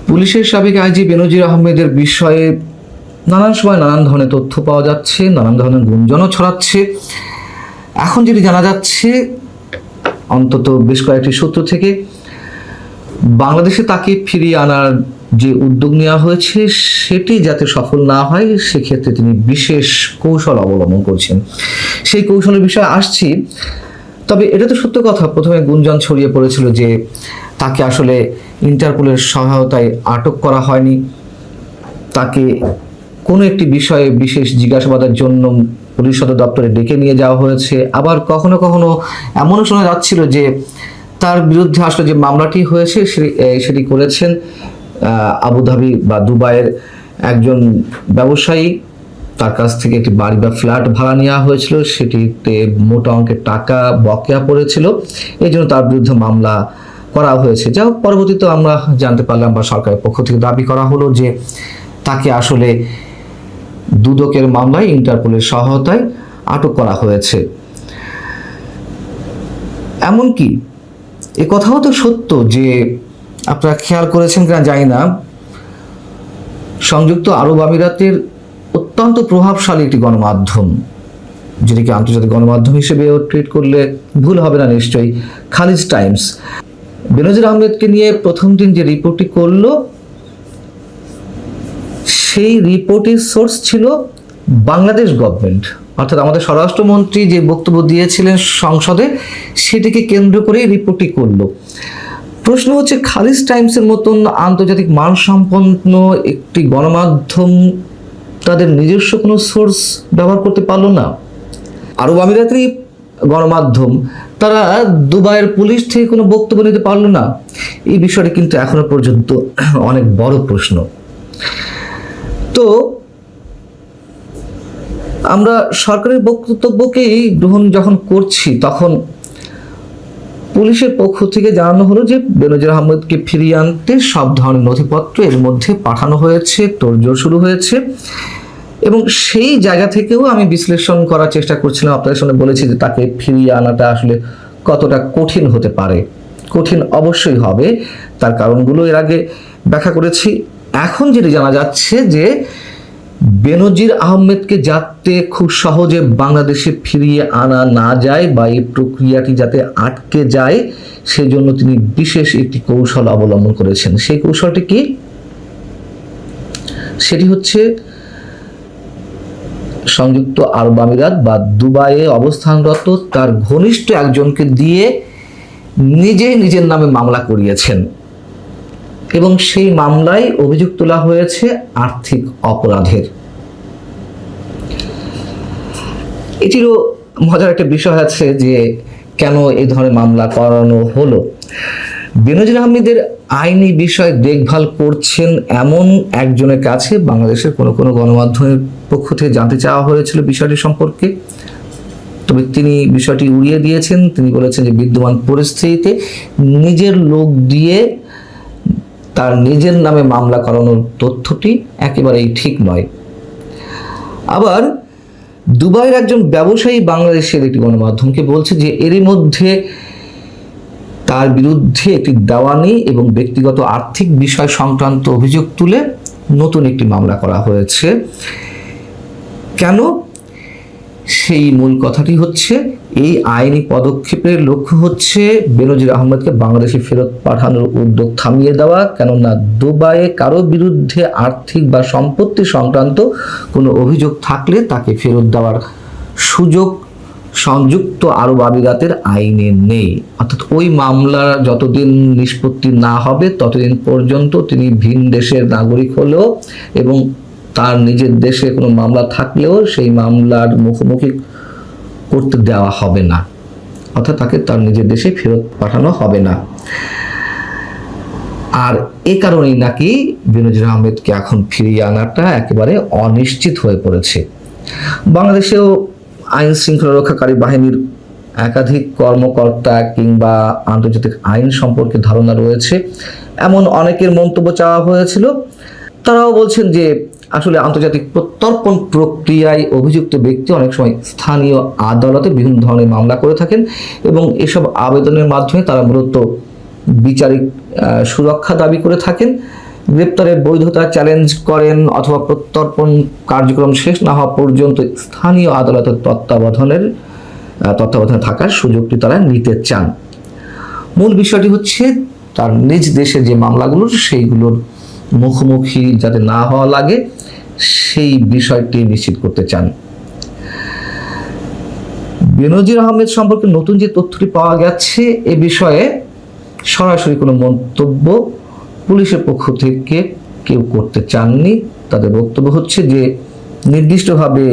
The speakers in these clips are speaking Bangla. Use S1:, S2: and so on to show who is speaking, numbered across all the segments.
S1: পুলিশের সাবেক আইজি বেনজির আহমেদের বিষয়ে নানান সময় নানান ধরনের তথ্য পাওয়া যাচ্ছে, নানান ধরনের গুঞ্জনও ছড়াচ্ছে। এখন যেটি জানা যাচ্ছে অন্তত বেশ কয়েকটি সূত্র থেকে, বাংলাদেশে তাকে ফিরিয়ে আনার যে উদ্যোগ নেওয়া হয়েছে সেটি যাতে সফল না হয় সেক্ষেত্রে তিনি বিশেষ কৌশল অবলম্বন করছেন। সেই কৌশলের বিষয়ে আসছি। তবে এটা তো সত্য কথা, প্রথমে গুঞ্জন ছড়িয়ে পড়েছিল যে তাকে আসলে ইন্টারপোলের সহায়তায় আটক করা হয়নি, তাকে কোনো একটি বিষয়ে বিশেষ জিজ্ঞাসাবাদের জন্য পুলিশ সদর দপ্তরে ডেকে নিয়ে যাওয়া হয়েছে। আবার কখনো কখনো এমনও শোনা যাচ্ছিল যে তার বিরুদ্ধে আসলে যে মামলাটি হয়েছে সেটি করেছেন আবুধাবি বা দুবাইয়ের একজন ব্যবসায়ী। তার কাছ থেকে একটি বাড়ি বা ফ্ল্যাট ভাড়া নেওয়া হয়েছিল, সেটিতে মোটা অঙ্কের টাকা বকেয়া পড়েছিল, এই জন্য তার বিরুদ্ধে মামলা করা হয়েছে। যা হোক, পরবর্তীতে আমরা জানতে পারলাম বা সরকারের পক্ষ থেকে দাবি করা হলো যে তাকে আসলে দুদকের মামলায় ইন্টারপোলের সহায়তায় আটক করা হয়েছে। এমনকি এ কথাও তো সত্য যে, আপনারা খেয়াল করেছেন কিনা জানি না, সংযুক্ত আরব আমিরাতের অত্যন্ত প্রভাবশালী একটি গণমাধ্যম, যেটিকে আন্তর্জাতিক গণমাধ্যম হিসেবে ট্রিট করলে ভুল হবে না নিশ্চয়ই, খালিজ টাইমস, বেনজির আহমেদকে নিয়ে প্রথম দিন যে রিপোর্টটি করলো সেই রিপোর্টের সোর্স ছিল বাংলাদেশ গভর্নমেন্ট, অর্থাৎ আমাদের স্বরাষ্ট্রমন্ত্রী যে বক্তব্য দিয়েছিলেন সংসদে সেটিকে কেন্দ্র করেই রিপোর্টটি করলো। প্রশ্ন হচ্ছে, খালিজ টাইমসের মতন আন্তর্জাতিক মানসম্পন্ন একটি গণমাধ্যম তাদের নিজস্ব কোনো সোর্স ব্যবহার করতে পারলো না? আরব আমিরাতেরই গণমাধ্যম, তারা দুবাইয়ের পুলিশ থেকে কোনো বক্তব্য নিতে পারলো না? এই বিষয়টি কিন্তু এখনো পর্যন্ত অনেক বড় প্রশ্ন। তো আমরা সরকারের বক্তব্যকেই গ্রহণ যখন করছি, তখন পুলিশের পক্ষ থেকে জানানো হলো যে বেনজির আহমেদকে ফিরিয়ে আনতে সব ধরনের নথিপত্র এর মধ্যে পাঠানো হয়েছে, তোড়জোড় শুরু হয়েছে। এবং সেই জায়গা থেকেও আমি বিশ্লেষণ করার চেষ্টা করছিলাম, আপনাদের সামনে বলেছি যে তাকে ফিরিয়ে আনাটা আসলে কতটা কঠিন হতে পারে। কঠিন অবশ্যই হবে, তার কারণগুলো এর আগে ব্যাখ্যা করেছি। এখন যেটি জানা যাচ্ছে যে বেনজির আহমেদকে যাতে খুব সহজে বাংলাদেশে ফিরিয়ে আনা না যায় বা এই প্রক্রিয়াটি যাতে আটকে যায়, সেজন্য তিনি বিশেষ একটি কৌশল অবলম্বন করেছেন। সেই কৌশলটি কি? সেটি হচ্ছে সংযুক্ত আরব আমিরাত বা দুবাইয়ে অবস্থানরত তার ঘনিষ্ঠ একজনকে দিয়ে নিজের নামে মামলা করিয়েছেন এবং সেই মামলায় অভিযোগ তোলা হয়েছে আর্থিক অপরাধের। এটিরও মজার একটা বিষয় আছে যে কেন এই ধরনের মামলা করানো হলো। বেনজির আহমেদের আইনি বিষয় দেখভাল করছেন এমন একজনের কাছে বাংলাদেশের কোনো গণমাধ্যমের পক্ষ থেকে জানতে চাওয়া হয়েছিল বিষয়টি সম্পর্কে, তবে তিনি বিষয়টি উড়িয়ে দিয়েছেন। তিনি বলেছেন যে বিদ্যমান পরিস্থিতিতে নিজের লোক দিয়ে তার নিজের নামে মামলা করানোর তথ্যটি একেবারেই ঠিক নয়। আবার দুবাইয়ের একজন ব্যবসায়ী বাংলাদেশের একটি গণমাধ্যমকে বলছে যে এরই মধ্যে তার বিরুদ্ধে একটি দেওয়ানি এবং ব্যক্তিগত আর্থিক বিষয় সংক্রান্ত অভিযোগ তুলে নতুন একটি মামলা করা হয়েছে। কেন? সেই মূল কথাটি হচ্ছে, এই আইনি পদক্ষেপের লক্ষ্য হচ্ছে বেনজির আহমেদকে বাংলাদেশে ফেরত পাঠানোর উদ্যোগ থামিয়ে দেওয়া। কেননা দুবাইয়ে কারো বিরুদ্ধে আর্থিক বা সম্পত্তি সংক্রান্ত কোনো অভিযোগ থাকলে তাকে ফেরত দেওয়ার সুযোগ সংযুক্ত আরব আমিরাতের আইনে নেই। অর্থাৎ ওই মামলা যতদিন নিষ্পত্তি না হবে ততদিন পর্যন্ত তিনি ভিন দেশের নাগরিক হলেও এবং তার নিজের দেশে কোনো মামলা থাকলেও সেই মামলার মুখোমুখি করতে দেওয়া হবে না, অর্থাৎ তাকে তার নিজের দেশে ফেরত পাঠানো হবে না। আর এ কারণেই নাকি বেনজির আহমেদকে এখন ফিরিয়ে আনাটা একেবারে অনিশ্চিত হয়ে পড়েছে। বাংলাদেশেও আইন শৃঙ্খলা রক্ষাকারী বাহিনীর একাধিক কর্মকর্তা কিংবা আন্তর্জাতিক আইন সম্পর্কে ধারণা রয়েছে এমন অনেকের মন্তব্য চাওয়া হয়েছিল। তারাও বলছেন যে আসলে আন্তর্জাতিক প্রত্যর্পণ প্রক্রিয়ায় অভিযুক্ত ব্যক্তি অনেক সময় স্থানীয় আদালতে বিভিন্ন ধরনের মামলা করে থাকেন এবং এসব আবেদনের মাধ্যমে তারা মূলত বিচারিক সুরক্ষা দাবি করে থাকেন গ্রেপ্তারের বৈধতা চ্যালেঞ্জ করেন অথবা প্রত্যর্পণ কার্যক্রম শেষ না হওয়া পর্যন্ত স্থানীয় আদালতের তত্ত্বাবধানে থাকার সুযোগটি তারা নিতে চান। মূল বিষয়টি হচ্ছে তার নিজ দেশে যে মামলাগুলো সেইগুলোর মুখোমুখি যাতে না হওয়া লাগে সেই বিষয়টি নিশ্চিত করতে চান। বেনজির আহমেদ সম্পর্কে নতুন যে তথ্যটি পাওয়া গেছে এ বিষয়ে সরাসরি কোনো মন্তব্য পুলিশের পক্ষ থেকে কেউ করতে চাননি। তাদের বক্তব্য হচ্ছে যে নির্দিষ্টভাবে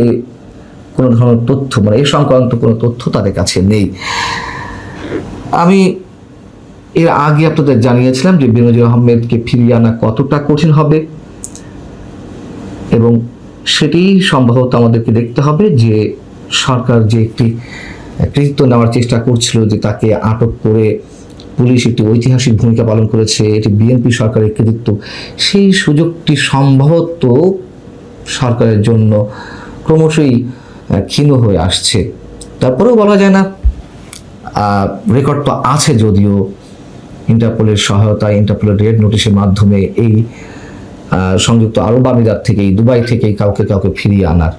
S1: কোনো ধরনের তথ্য মানে এ সংক্রান্ত কোনো তথ্য তাদের কাছে নেই। আমি এর আগে আপনাদের জানিয়েছিলাম যে বেনজির আহমেদকে ফিরিয়ে আনা কতটা কঠিন হবে এবং সেটি সম্ভবত আমাদেরকে দেখতে হবে যে সরকার যে একটি কৃতিত্ব নেওয়ার চেষ্টা করছিল যে তাকে আটক করে পুলিশ একটি ঐতিহাসিক ভূমিকা পালন করেছে, এটি বিএনপি সরকারের কৃতিত্ব, সেই সুযোগটি সম্ভবত সরকারের জন্য ক্রমশই ক্ষীণ হয়ে আসছে। তারপরেও বলা যায় না, রেকর্ড তো আছে যদিও ইন্টারপোলের সহায়তায়, ইন্টারপোলের রেড নোটিশের মাধ্যমে এই সংযুক্ত আরব আমিরাত থেকেই, দুবাই থেকেই কাউকে ফিরিয়ে আনার